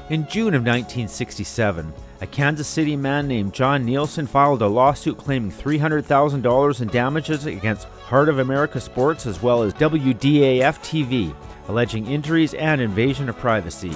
In June of 1967, a Kansas City man named John Nielsen filed a lawsuit claiming $300,000 in damages against Heart of America Sports as well as WDAF-TV, alleging injuries and invasion of privacy.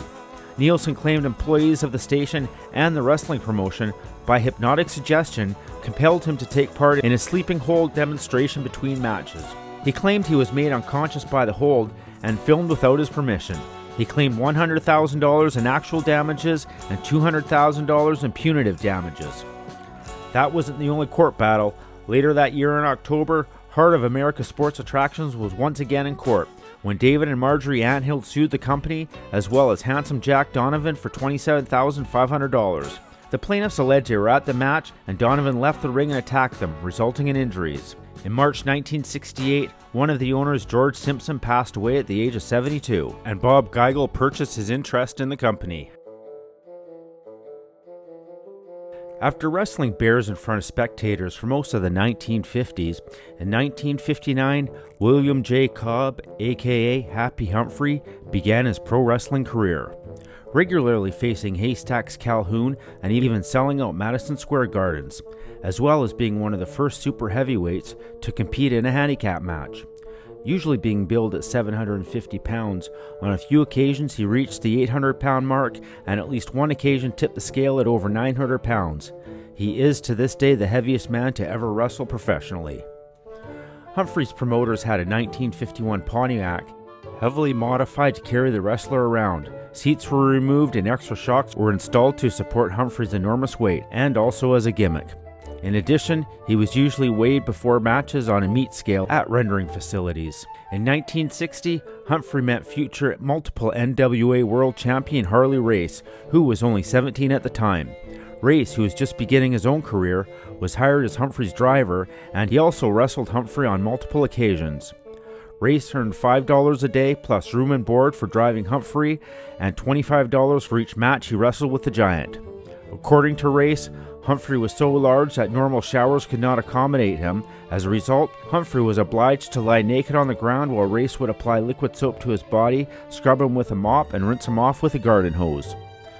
Nielsen claimed employees of the station and the wrestling promotion, by hypnotic suggestion, compelled him to take part in a sleeping hold demonstration between matches. He claimed he was made unconscious by the hold and filmed without his permission. He claimed $100,000 in actual damages and $200,000 in punitive damages. That wasn't the only court battle. Later that year in October, Heart of America Sports Attractions was once again in court, when David and Marjorie Anthill sued the company, as well as Handsome Jack Donovan for $27,500. The plaintiffs alleged they were at the match, and Donovan left the ring and attacked them, resulting in injuries. In March 1968, one of the owners, George Simpson, passed away at the age of 72, and Bob Geigel purchased his interest in the company. After wrestling bears in front of spectators for most of the 1950s, in 1959, William J. Cobb, aka Happy Humphrey, began his pro wrestling career, regularly facing Haystacks Calhoun and even selling out Madison Square Gardens, as well as being one of the first super heavyweights to compete in a handicap match. Usually being billed at 750 pounds, on a few occasions he reached the 800-pound mark, and at least one occasion tipped the scale at over 900 pounds. He is to this day the heaviest man to ever wrestle professionally. Humphrey's promoters had a 1951 Pontiac, heavily modified to carry the wrestler around. Seats were removed and extra shocks were installed to support Humphrey's enormous weight, and also as a gimmick. In addition, he was usually weighed before matches on a meat scale at rendering facilities. In 1960, Humphrey met future multiple NWA world champion Harley Race, who was only 17 at the time. Race, who was just beginning his own career, was hired as Humphrey's driver, and he also wrestled Humphrey on multiple occasions. Race earned $5 a day plus room and board for driving Humphrey, and $25 for each match he wrestled with the Giant. According to Race, Humphrey was so large that normal showers could not accommodate him. As a result, Humphrey was obliged to lie naked on the ground while Race would apply liquid soap to his body, scrub him with a mop, and rinse him off with a garden hose.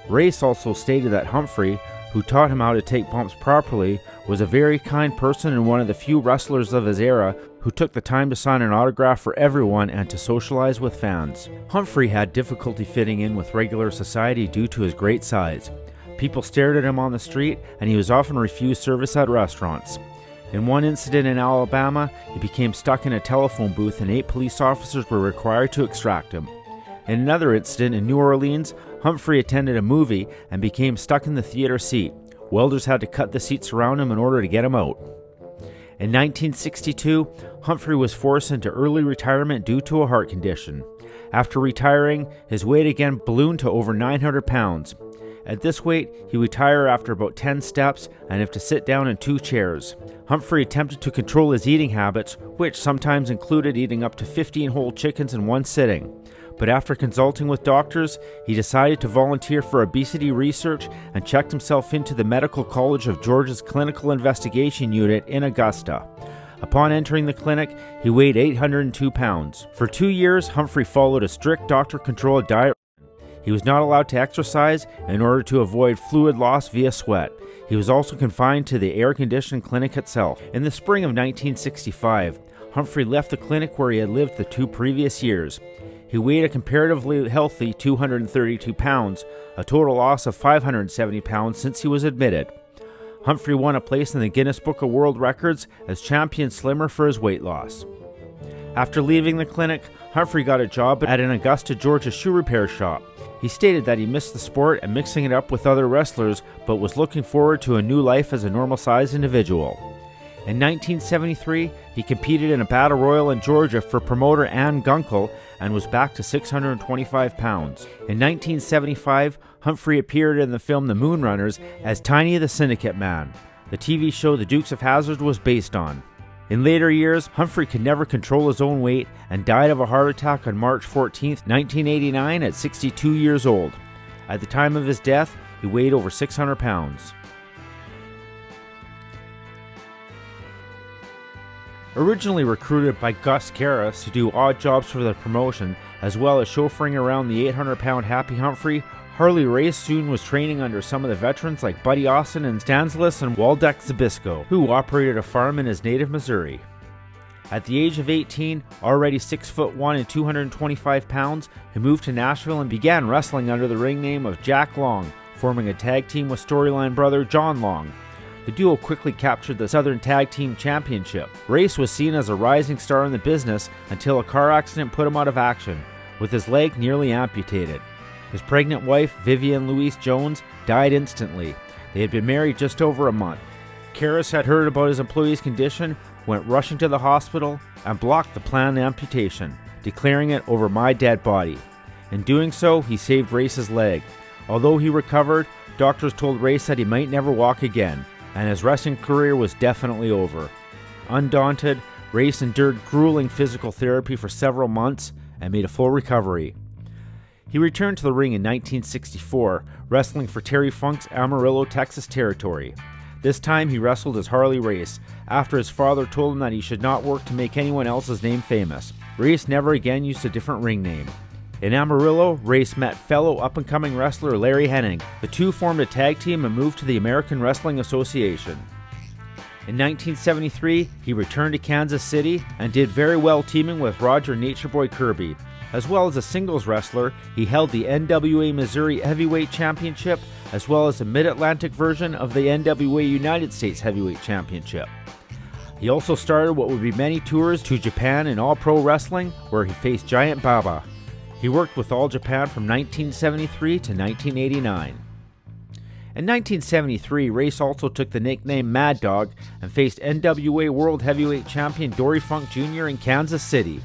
Race also stated that Humphrey, who taught him how to take bumps properly, was a very kind person and one of the few wrestlers of his era who took the time to sign an autograph for everyone and to socialize with fans. Humphrey had difficulty fitting in with regular society due to his great size. People stared at him on the street, and he was often refused service at restaurants. In one incident in Alabama, he became stuck in a telephone booth and 8 police officers were required to extract him. In another incident in New Orleans, Humphrey attended a movie and became stuck in the theater seat. Welders had to cut the seats around him in order to get him out. In 1962, Humphrey was forced into early retirement due to a heart condition. After retiring, his weight again ballooned to over 900 pounds. At this weight, he would retire after about 10 steps and have to sit down in 2 chairs. Humphrey attempted to control his eating habits, which sometimes included eating up to 15 whole chickens in one sitting. But after consulting with doctors, he decided to volunteer for obesity research and checked himself into the Medical College of Georgia's Clinical Investigation Unit in Augusta. Upon entering the clinic, he weighed 802 pounds. For 2 years, Humphrey followed a strict doctor-controlled diet. He was not allowed to exercise in order to avoid fluid loss via sweat. He was also confined to the air-conditioned clinic itself. In the spring of 1965, Humphrey left the clinic where he had lived the 2 previous years. He weighed a comparatively healthy 232 pounds, a total loss of 570 pounds since he was admitted. Humphrey won a place in the Guinness Book of World Records as champion slimmer for his weight loss. After leaving the clinic, Humphrey got a job at an Augusta, Georgia shoe repair shop. He stated that he missed the sport and mixing it up with other wrestlers, but was looking forward to a new life as a normal-sized individual. In 1973, he competed in a battle royal in Georgia for promoter Ann Gunkel and was back to 625 pounds. In 1975, Humphrey appeared in the film The Moonrunners as Tiny the Syndicate Man, the TV show the Dukes of Hazzard was based on. In later years, Humphrey could never control his own weight and died of a heart attack on March 14, 1989 at 62 years old. At the time of his death, he weighed over 600 pounds. Originally recruited by Gus Karras to do odd jobs for the promotion, As well as chauffeuring around the 800-pound Happy Humphrey, Harley Race soon was training under some of the veterans like Buddy Austin and Stanslis and Waldeck Zabisco, who operated a farm in his native Missouri. At the age of 18, already 6'1" and 225 pounds, he moved to Nashville and began wrestling under the ring name of Jack Long, forming a tag team with storyline brother John Long. The duo quickly captured the Southern Tag Team Championship. Race was seen as a rising star in the business until a car accident put him out of action, with his leg nearly amputated. His pregnant wife, Vivian Louise Jones, died instantly. They had been married just over a month. Karras had heard about his employee's condition, went rushing to the hospital, and blocked the planned amputation, declaring it over my dead body. In doing so, he saved Race's leg. Although he recovered, doctors told Race that he might never walk again, and his wrestling career was definitely over. Undaunted, Race endured grueling physical therapy for several months and made a full recovery. He returned to the ring in 1964, wrestling for Terry Funk's Amarillo, Texas territory. This time he wrestled as Harley Race, after his father told him that he should not work to make anyone else's name famous. Race never again used a different ring name. In Amarillo, Race met fellow up-and-coming wrestler Larry Hennig. The two formed a tag team and moved to the American Wrestling Association. In 1973, he returned to Kansas City and did very well teaming with Roger Nature Boy Kirby. As well as a singles wrestler, he held the NWA Missouri Heavyweight Championship, as well as the Mid-Atlantic version of the NWA United States Heavyweight Championship. He also started what would be many tours to Japan in All-Pro Wrestling, where he faced Giant Baba. He worked with All Japan from 1973 to 1989. In 1973, Race also took the nickname Mad Dog and faced NWA World Heavyweight Champion Dory Funk Jr. in Kansas City.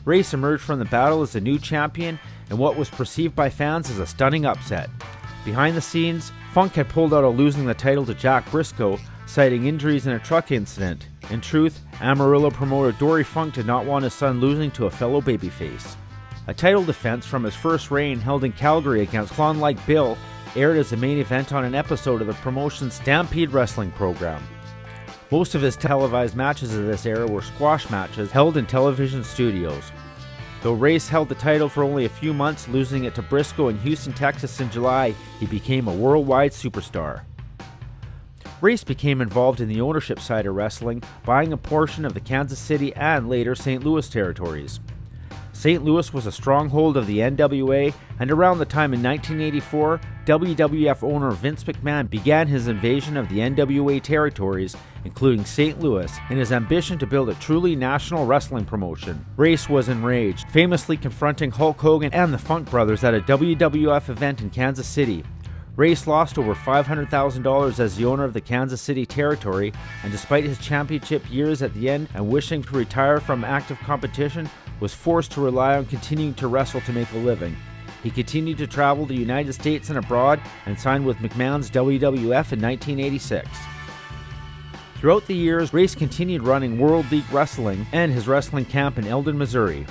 Race emerged from the battle as the new champion in what was perceived by fans as a stunning upset. Behind the scenes, Funk had pulled out of losing the title to Jack Briscoe, citing injuries in a truck incident. In truth, Amarillo promoter Dory Funk did not want his son losing to a fellow babyface. A title defense from his first reign held in Calgary against Klondike Bill aired as the main event on an episode of the promotion's Stampede Wrestling program. Most of his televised matches of this era were squash matches held in television studios. Though Race held the title for only a few months, losing it to Briscoe in Houston, Texas in July, he became a worldwide superstar. Race became involved in the ownership side of wrestling, buying a portion of the Kansas City and later St. Louis territories. St. Louis was a stronghold of the NWA, and around the time in 1984, WWF owner Vince McMahon began his invasion of the NWA territories, including St. Louis, in his ambition to build a truly national wrestling promotion. Race was enraged, famously confronting Hulk Hogan and the Funk Brothers at a WWF event in Kansas City. Race lost over $500,000 as the owner of the Kansas City territory, and despite his championship years at the end and wishing to retire from active competition, was forced to rely on continuing to wrestle to make a living. He continued to travel the United States and abroad and signed with McMahon's WWF in 1986. Throughout the years, Race continued running World League Wrestling and his wrestling camp in Eldon, Missouri.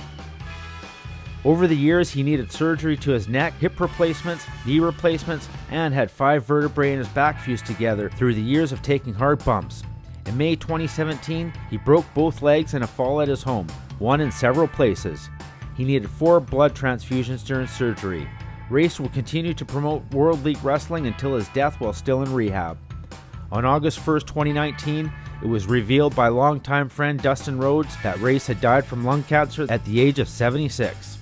Over the years, he needed surgery to his neck, hip replacements, knee replacements, and had 5 vertebrae in his back fused together through the years of taking hard bumps. In May 2017, he broke both legs in a fall at his home, one in several places. He needed 4 blood transfusions during surgery. Race will continue to promote World League Wrestling until his death while still in rehab. On August 1st, 2019, it was revealed by longtime friend Dustin Rhodes that Race had died from lung cancer at the age of 76.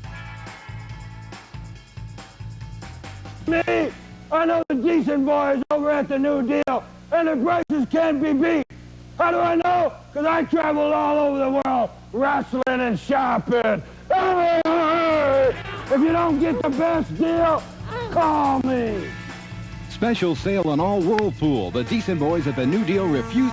Me, I know the decent boys over at the New Deal, and the prices can't be beat. How do I know? Because I traveled all over the world, wrestling and shopping. If you don't get the best deal, call me. Special sale on all Whirlpool. The decent boys at the New Deal refuse.